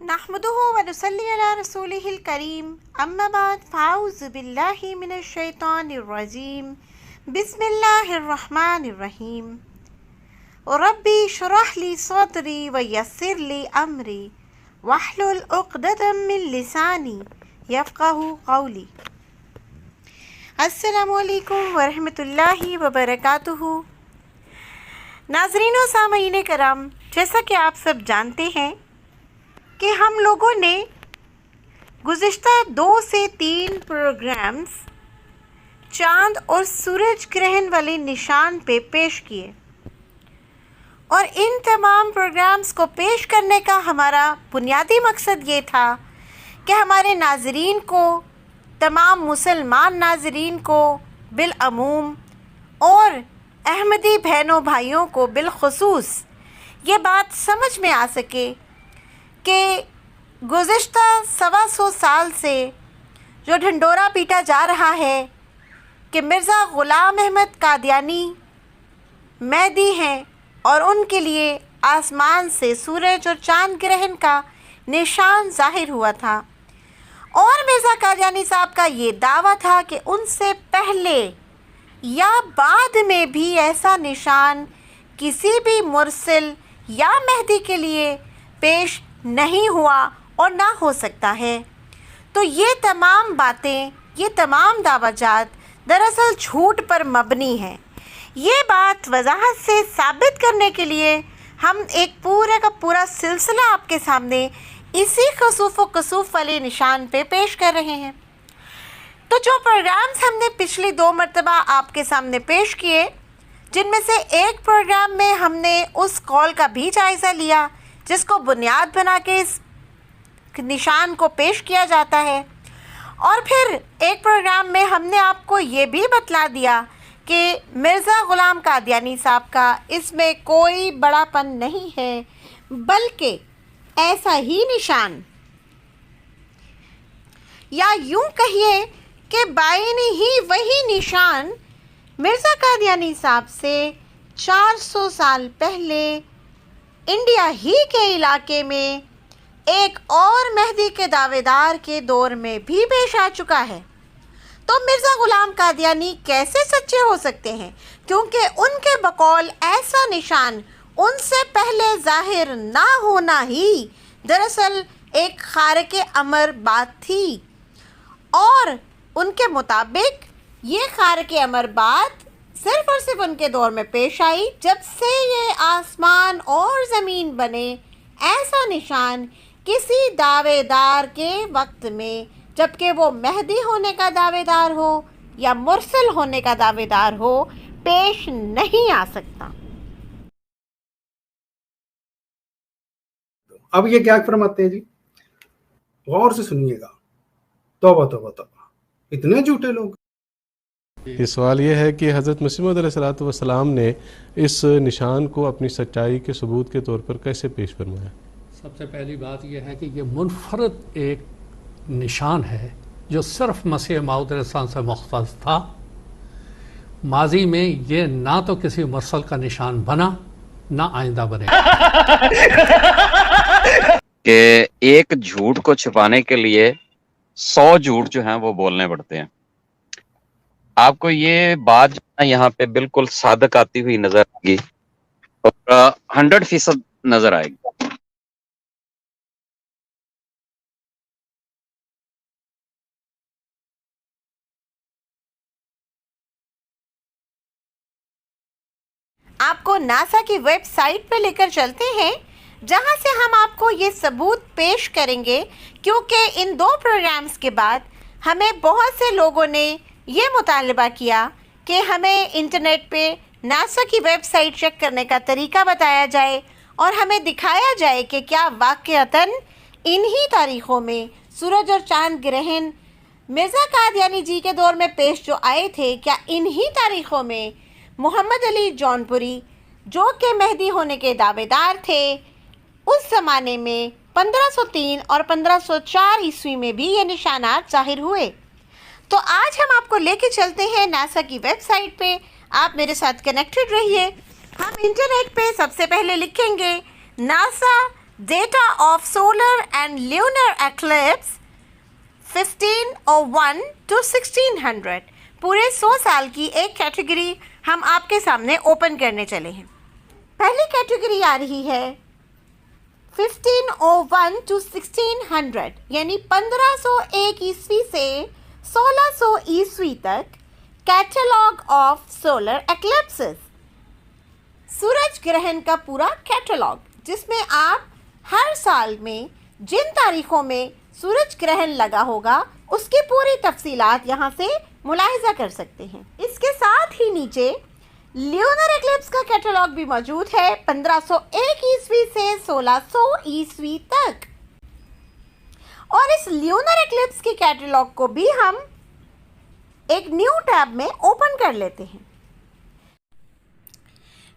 नहमदुहु व नुसल्ली अला रसूलिहिल करीम अम्मा बाद फ़ाऊज़ु बिल्लाहि मिनश शैतानिर रजीम बिस्मिल्लाहिर रहमानिर रहीम रब्बी शुरह ली सदरी व यस्सिर ली अमरी वहलुल उक़दतम मिन लिसानी यफ़क़हू क़ौली। अस्सलामु अलैकुम व रहमतुल्लाहि व बरकातुहू। नाज़रीन व सामईन कराम, जैसा कि आप सब जानते हैं कि हम लोगों ने गुज़िश्ता 2 से 3 प्रोग्राम्स चाँद और सूरज ग्रहण वाले निशान पे पेश किए और इन तमाम प्रोग्राम्स को पेश करने का हमारा बुनियादी मकसद ये था कि हमारे नाज़रीन को, तमाम मुसलमान नाज़रीन को बिलअमूम और अहमदी बहनों भाइयों को बिलखुसूस ये बात समझ में आ सके कि गुज़िश्ता 125 साल से जो ढंढोरा पीटा जा रहा है कि मिर्ज़ा ग़ुलाम अहमद कादियानी मेहदी हैं और उनके लिए आसमान से सूरज और चाँद ग्रहण का निशान ज़ाहिर हुआ था और मिर्ज़ा कादियानी साहब का ये दावा था कि उनसे पहले या बाद में भी ऐसा निशान किसी भी मुरसिल या मेहदी के लिए पेश नहीं हुआ और ना हो सकता है। तो ये तमाम बातें, ये तमाम दावाजात दरअसल झूठ पर मबनी हैं। ये बात वजाहत से साबित करने के लिए हम एक पूरा का पूरा सिलसिला आपके सामने इसी खसूफ़ व कसूफ़ वाले निशान पे पेश कर रहे हैं। तो जो प्रोग्राम्स हमने पिछली 2 मरतबा आपके सामने पेश किए, जिनमें से एक प्रोग्राम में हमने उस कॉल का भी जायज़ा लिया जिसको बुनियाद बना के इस निशान को पेश किया जाता है, और फिर एक प्रोग्राम में हमने आपको ये भी बतला दिया कि मिर्ज़ा ग़ुलाम कादियानी साहब का इसमें कोई बड़ापन नहीं है, बल्कि ऐसा ही निशान, या यूँ कहिए कि बाइनी ही वही निशान मिर्ज़ा कादियानी साहब से 400 साल पहले इंडिया ही के इलाके में एक और मेहदी के दावेदार के दौर में भी पेश आ चुका है। तो मिर्ज़ा ग़ुलाम कादियानी कैसे सच्चे हो सकते हैं, क्योंकि उनके बकौल ऐसा निशान उनसे पहले ज़ाहिर ना होना ही दरअसल एक खारिक़े अमर बात थी, और उनके मुताबिक ये खारिक़े अमर बात सिर्फ़ और सिर्फ उनके दौर में पेश आई जब से ये आसमान और ज़मीन बने। ऐसा निशान किसी दावेदार के वक्त में, जबकि वो मेहदी होने का दावेदार हो या मुरसल होने का दावेदार हो, पेश नहीं आ सकता। अब ये क्या फरमाते हैं जी, गौर से सुनिएगा। तौबा तौबा तौबा, इतने झूठे लोग। ये सवाल ये है कि हज़रत मसीह मौऊद अलैहिस्सलाम ने इस निशान को अपनी सच्चाई के सबूत के तौर पर कैसे पेश फरमाया? सबसे पहली बात यह है कि ये मुनफरद एक निशान है जो सिर्फ मसीह मौऊद अलैहिस्सलाम से मुख्तस था। माजी में ये ना तो किसी मुरसल का निशान बना, ना आइंदा बनेगा। कि एक झूठ को छुपाने के लिए 100 झूठ जो हैं वो बोलने पड़ते हैं। आपको ये बात जो है यहाँ पे बिल्कुल सादक आती हुई नजर आएगी और 100% नजर आएगी। आपको नासा की वेबसाइट पे लेकर चलते हैं, जहां से हम आपको ये सबूत पेश करेंगे, क्योंकि इन 2 प्रोग्राम्स के बाद हमें बहुत से लोगों ने ये मुतालबा किया कि हमें इंटरनेट पे नासा की वेबसाइट चेक करने का तरीका बताया जाए और हमें दिखाया जाए कि क्या वाक़अतन इन्हीं तारीख़ों में सूरज और चाँद ग्रहण मिर्ज़ा कादियानी जी के दौर में पेश जो आए थे, क्या इन्हीं तारीख़ों में मोहम्मद अली जौनपुरी, जो कि मेहदी होने के दावेदार थे, उस ज़माने में 1503 और 1504 ईस्वी में भी ये निशानात ज़ाहिर हुए। तो आज हम आपको लेके चलते हैं नासा की वेबसाइट पे। आप मेरे साथ कनेक्टेड रहिए। हम इंटरनेट पे सबसे पहले लिखेंगे NASA data of solar and lunar eclipse 1501 to 1600। पूरे 100 साल की एक कैटेगरी हम आपके सामने ओपन करने चले हैं। पहली कैटेगरी आ रही है 1501 to 1600, यानी 1501 ईस्वी से 1600 ईस्वी तक, कैटलॉग ऑफ सोलर एक्लिप्सेस, सूरज ग्रहण का पूरा कैटलॉग, जिसमें आप हर साल में जिन तारीखों में सूरज ग्रहण लगा होगा उसकी पूरी तफसीलात यहाँ से मुलाहिजा कर सकते हैं। इसके साथ ही नीचे ल्यूनर एक्लिप्स का कैटलॉग भी मौजूद है 1501 ईस्वी से 1600 ईस्वी तक। और इस ल्यूनर एक्लिप्स के कैटलॉग को भी हम एक न्यू टैब में ओपन कर लेते हैं।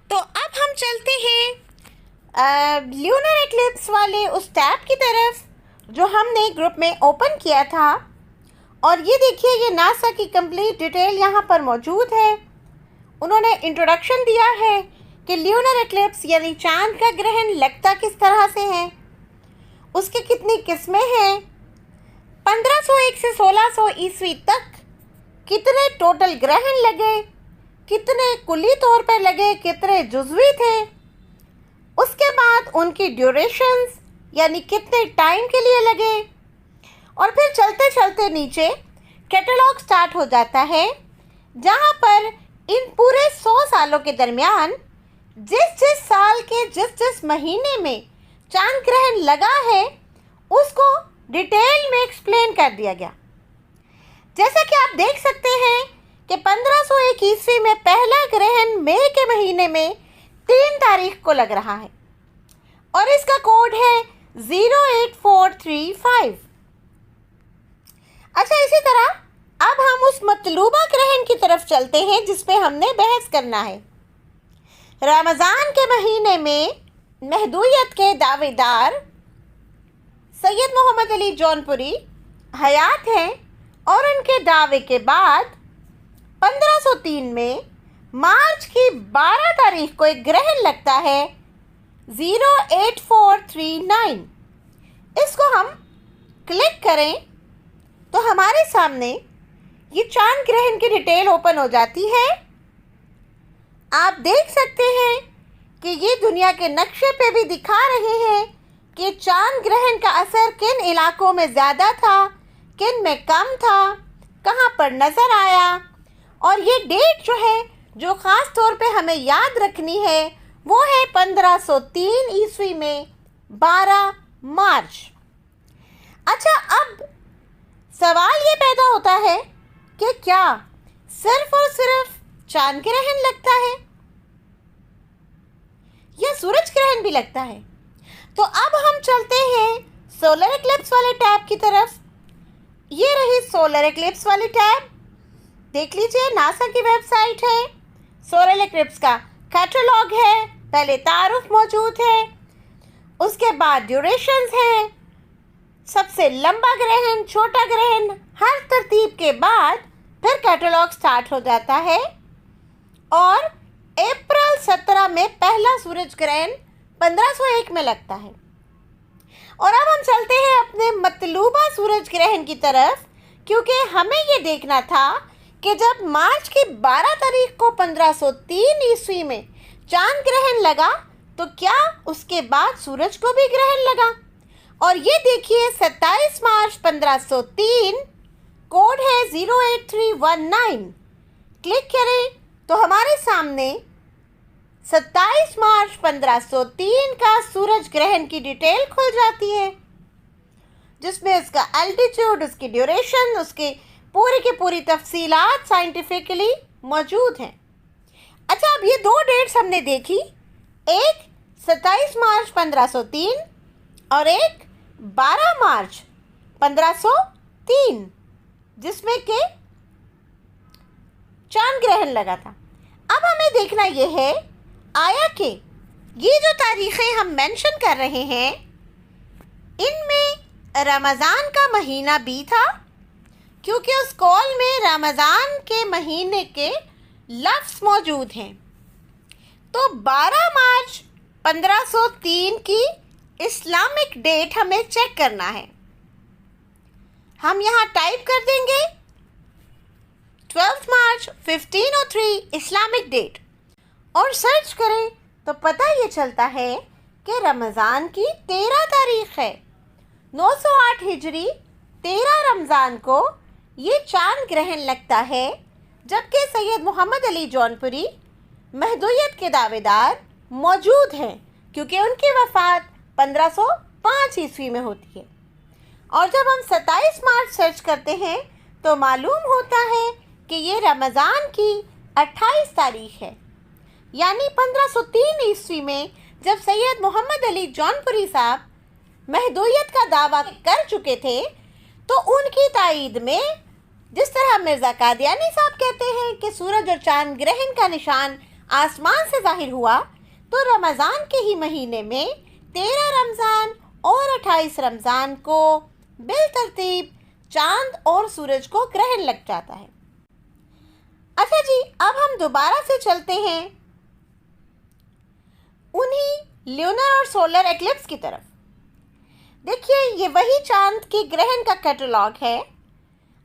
तो अब हम चलते हैं ल्यूनर एक्लिप्स वाले उस टैब की तरफ जो हमने ग्रुप में ओपन किया था। और ये देखिए, ये नासा की कंप्लीट डिटेल यहाँ पर मौजूद है। उन्होंने इंट्रोडक्शन दिया है कि ल्यूनर एक्लिप्स यानी चांद का ग्रहण लगता किस तरह से है, उसकी कितनी किस्में हैं, 1501 से 1600 ईस्वी तक कितने टोटल ग्रहण लगे, कितने कुली तौर पर लगे, कितने जुज़वी थे, उसके बाद उनकी ड्यूरेशंस यानी कितने टाइम के लिए लगे। और फिर चलते चलते नीचे कैटलॉग स्टार्ट हो जाता है, जहाँ पर इन पूरे 100 सालों के दरमियान जिस साल के जिस महीने में चांद ग्रहण लगा है उसको डिटेल में एक्सप्लेन कर दिया गया। जैसा कि आप देख सकते हैं कि 1501 ईस्वी में पहला ग्रहण मई के महीने में 3 तारीख को लग रहा है और इसका कोड है 08435। अच्छा, इसी तरह अब हम उस मतलूबा ग्रहण की तरफ चलते हैं जिस पे हमने बहस करना है। रमज़ान के महीने में महदूयत के दावेदार सैयद मोहम्मद अली जौनपुरी हयात हैं और उनके दावे के बाद 1503 में मार्च की 12 तारीख को एक ग्रहण लगता है 08439। इसको हम क्लिक करें तो हमारे सामने ये चांद ग्रहण की डिटेल ओपन हो जाती है। आप देख सकते हैं कि ये दुनिया के नक्शे पे भी दिखा रहे हैं कि चांद ग्रहण का असर किन इलाकों में ज़्यादा था, किन में कम था, कहाँ पर नज़र आया। और ये डेट जो है जो ख़ास तौर पे हमें याद रखनी है वो है 1503 ईस्वी में 12 मार्च। अच्छा, अब सवाल ये पैदा होता है कि क्या सिर्फ और सिर्फ चांद ग्रहण लगता है या सूरज ग्रहण भी लगता है? तो अब हम चलते हैं सोलर एक्लिप्स वाले टैब की तरफ। ये रही सोलर एक्लिप्स वाली टैब, देख लीजिए, नासा की वेबसाइट है, सोलर एक्लिप्स का कैटलॉग है, पहले तारुफ मौजूद है, उसके बाद ड्यूरेशंस हैं, सबसे लंबा ग्रहण, छोटा ग्रहण, हर तरतीब के बाद फिर कैटलॉग स्टार्ट हो जाता है। और अप्रैल 17 में पहला सूरज ग्रहण 1501 में लगता है। और अब हम चलते हैं अपने मतलूबा सूरज ग्रहण की तरफ, क्योंकि हमें ये देखना था कि जब मार्च की 12 तारीख को 1503 ईस्वी में चांद ग्रहण लगा तो क्या उसके बाद सूरज को भी ग्रहण लगा। और ये देखिए 27 मार्च 1503, कोड है 08319। क्लिक करें तो हमारे सामने 27 मार्च 1503 का सूरज ग्रहण की डिटेल खुल जाती है, जिसमें उसका एल्टीट्यूड, उसकी ड्यूरेशन, उसकी पूरी की पूरी तफसीलात साइंटिफिकली मौजूद हैं। अच्छा, अब ये 2 डेट्स हमने देखी, एक 27 मार्च 1503 और एक 12 मार्च 1503, जिसमें के चांद ग्रहण लगा था। अब हमें देखना यह है आया कि ये जो तारीखें हम मेंशन कर रहे हैं इनमें रमज़ान का महीना भी था, क्योंकि उस कॉल में रमज़ान के महीने के लफ्ज़ मौजूद हैं। तो 12 मार्च 1503 की इस्लामिक डेट हमें चेक करना है। हम यहाँ टाइप कर देंगे 12 मार्च 1503 इस्लामिक डेट और सर्च करें तो पता ये चलता है कि रमज़ान की 13 तारीख है। 908 हिजरी 13 रमज़ान को ये चांद ग्रहण लगता है, जबकि सैयद मोहम्मद अली जौनपुरी महदूयत के दावेदार मौजूद हैं क्योंकि उनकी वफ़ात 1505 ईस्वी में होती है। और जब हम 27 मार्च सर्च करते हैं तो मालूम होता है कि ये रमज़ान की 28 तारीख है, यानी 1503 ईस्वी में जब सैयद मोहम्मद अली जौनपुरी साहब महदूयत का दावा कर चुके थे तो उनकी तायीद में, जिस तरह मिर्ज़ा कादियानी साहब कहते हैं कि सूरज और चांद ग्रहण का निशान आसमान से जाहिर हुआ, तो रमज़ान के ही महीने में 13 रमज़ान और 28 रमज़ान को बिलतरतीब चांद और सूरज को ग्रहण लग जाता है। अच्छा जी, अब हम दोबारा से चलते हैं उन्हीं ल्यूनर और सोलर एक्लिप्स की तरफ। देखिए, ये वही चांद के ग्रहण का कैटलॉग है।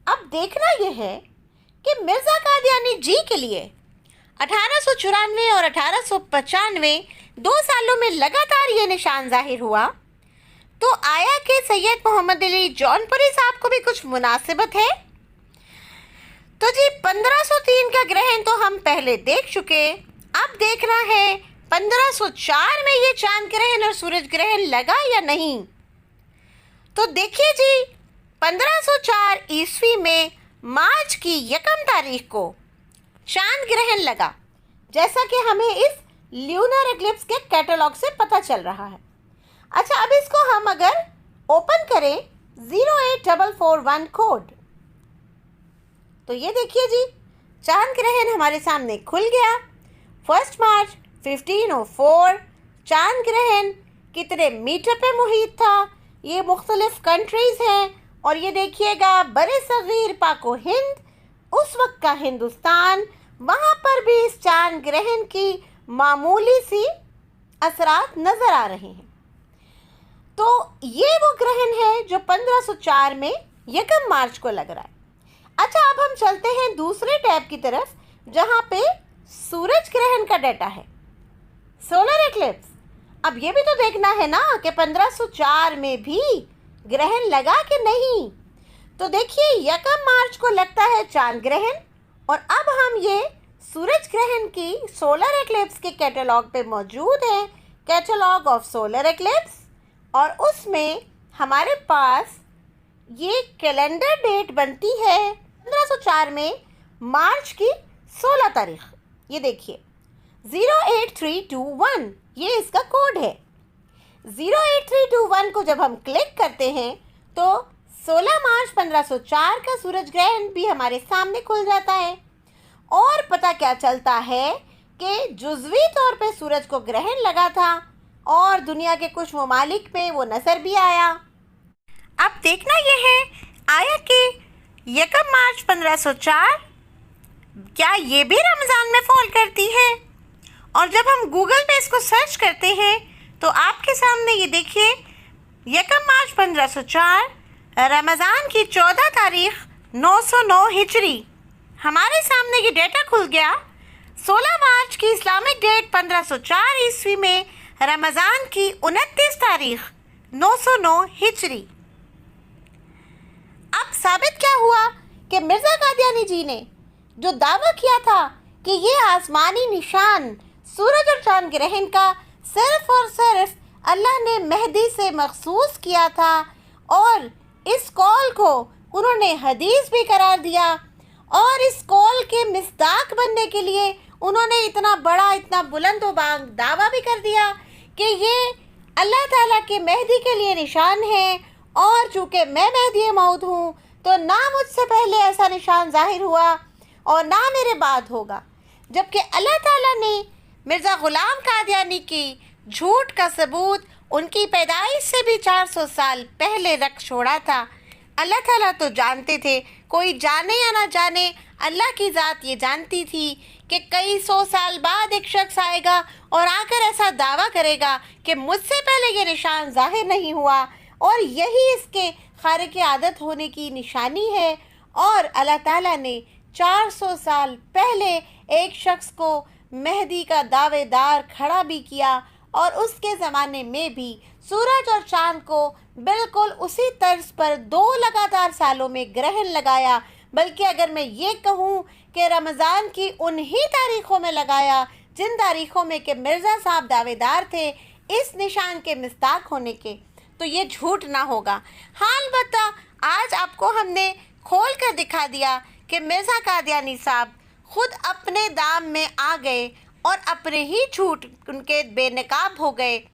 अब देखना यह है कि मिर्ज़ा कादियानी जी के लिए 1894 और 1895 2 सालों में लगातार ये निशान जाहिर हुआ, तो आया कि सैयद मोहम्मद अली जौनपुरी साहब को भी कुछ मुनासिबत है? तो जी 1503 का ग्रहण तो हम पहले देख चुके, अब देखना है 1504 में ये चांद ग्रहण और सूरज ग्रहण लगा या नहीं। तो देखिए जी, 1504 ईस्वी में मार्च की 1 तारीख को चांद ग्रहण लगा, जैसा कि हमें इस ल्यूनर एक्लिप्स के कैटलॉग से पता चल रहा है। अच्छा, अब इसको हम अगर ओपन करें 08441 कोड, तो ये देखिए जी, चांद ग्रहण हमारे सामने खुल गया। 1 मार्च 1504 चांद ग्रहण कितने मीटर पे मुहित था, ये मुख्तलिफ कंट्रीज़ हैं। और ये देखिएगा, बड़े सगीर पाको हिंद, उस वक्त का हिंदुस्तान, वहाँ पर भी इस चांद ग्रहण की मामूली सी असरात नज़र आ रहे हैं। तो ये वो ग्रहण है जो 1504 में 1 मार्च को लग रहा है। अच्छा, अब हम चलते हैं दूसरे टैब की तरफ जहाँ पे सूरज ग्रहण का डाटा है, सोलर एक्लिप्स। अब ये भी तो देखना है ना कि 1504 में भी ग्रहण लगा कि नहीं। तो देखिए, 1 मार्च को लगता है चांद ग्रहण, और अब हम ये सूरज ग्रहण की सोलर एक्लिप्स के कैटलॉग पे मौजूद है, कैटलॉग ऑफ सोलर एक्लिप्स, और उसमें हमारे पास ये कैलेंडर डेट बनती है 1504 में मार्च की 16 तारीख। ये देखिए 08321, ये इसका कोड है। 08321 को जब हम क्लिक करते हैं तो 16 मार्च 1504 का सूरज ग्रहण भी हमारे सामने खुल जाता है। और पता क्या चलता है कि जुज़वी तौर पे सूरज को ग्रहण लगा था और दुनिया के कुछ ममालिक में वो नज़र भी आया। अब देखना यह है, आया कि 1 मार्च 1504 क्या ये भी रमज़ान में फॉल करती है? और जब हम गूगल पे इसको सर्च करते हैं तो आपके सामने ये देखिए 1 मार्च 1504 रमज़ान की 14 तारीख 909 हिजरी, हमारे सामने ये डेटा खुल गया। 16 मार्च की इस्लामिक डेट 1504 ईस्वी में रमज़ान की 29 तारीख 909 हिजरी। अब साबित क्या हुआ कि मिर्ज़ा कादियानी जी ने जो दावा किया था कि ये आसमानी निशान सूरज और चांद ग्रहण का सिर्फ और सिर्फ अल्लाह ने मेहदी से मखसूस किया था, और इस कौल को उन्होंने हदीस भी करार दिया, और इस कौल के मिस्दाक बनने के लिए उन्होंने इतना बड़ा, इतना बुलंद बांग दावा भी कर दिया कि ये अल्लाह ताला के मेहदी के लिए निशान है, और चूँकि मैं मेहदी मौद हूँ तो ना मुझसे पहले ऐसा निशान जाहिर हुआ और ना मेरे बाद होगा। जबकि अल्लाह ताला ने मिर्ज़ा ग़ुलाम कादियानी की झूठ का सबूत उनकी पैदाइश से भी 400 साल पहले रख छोड़ा था। अल्लाह ताला तो जानते थे, कोई जाने या ना जाने, अल्लाह की ज़ात ये जानती थी कि कई 100 साल बाद एक शख्स आएगा और आकर ऐसा दावा करेगा कि मुझसे पहले ये निशान ज़ाहिर नहीं हुआ और यही इसके खारिक आदत होने की निशानी है। और अल्लाह ताला ने 400 साल पहले एक शख्स को मेहदी का दावेदार खड़ा भी किया और उसके ज़माने में भी सूरज और चाँद को बिल्कुल उसी तर्ज पर 2 लगातार सालों में ग्रहण लगाया। बल्कि अगर मैं ये कहूँ कि रमज़ान की उन्हीं तारीख़ों में लगाया जिन तारीख़ों में कि मिर्ज़ा साहब दावेदार थे इस निशान के मिस्ताक होने के, तो ये झूठ ना होगा। हाँ, अलबत्ता आज आपको हमने खोल कर दिखा दिया कि मिर्ज़ा कादियानी साहब खुद अपने दाम में आ गए और अपने ही झूठ उनके बेनकाब हो गए।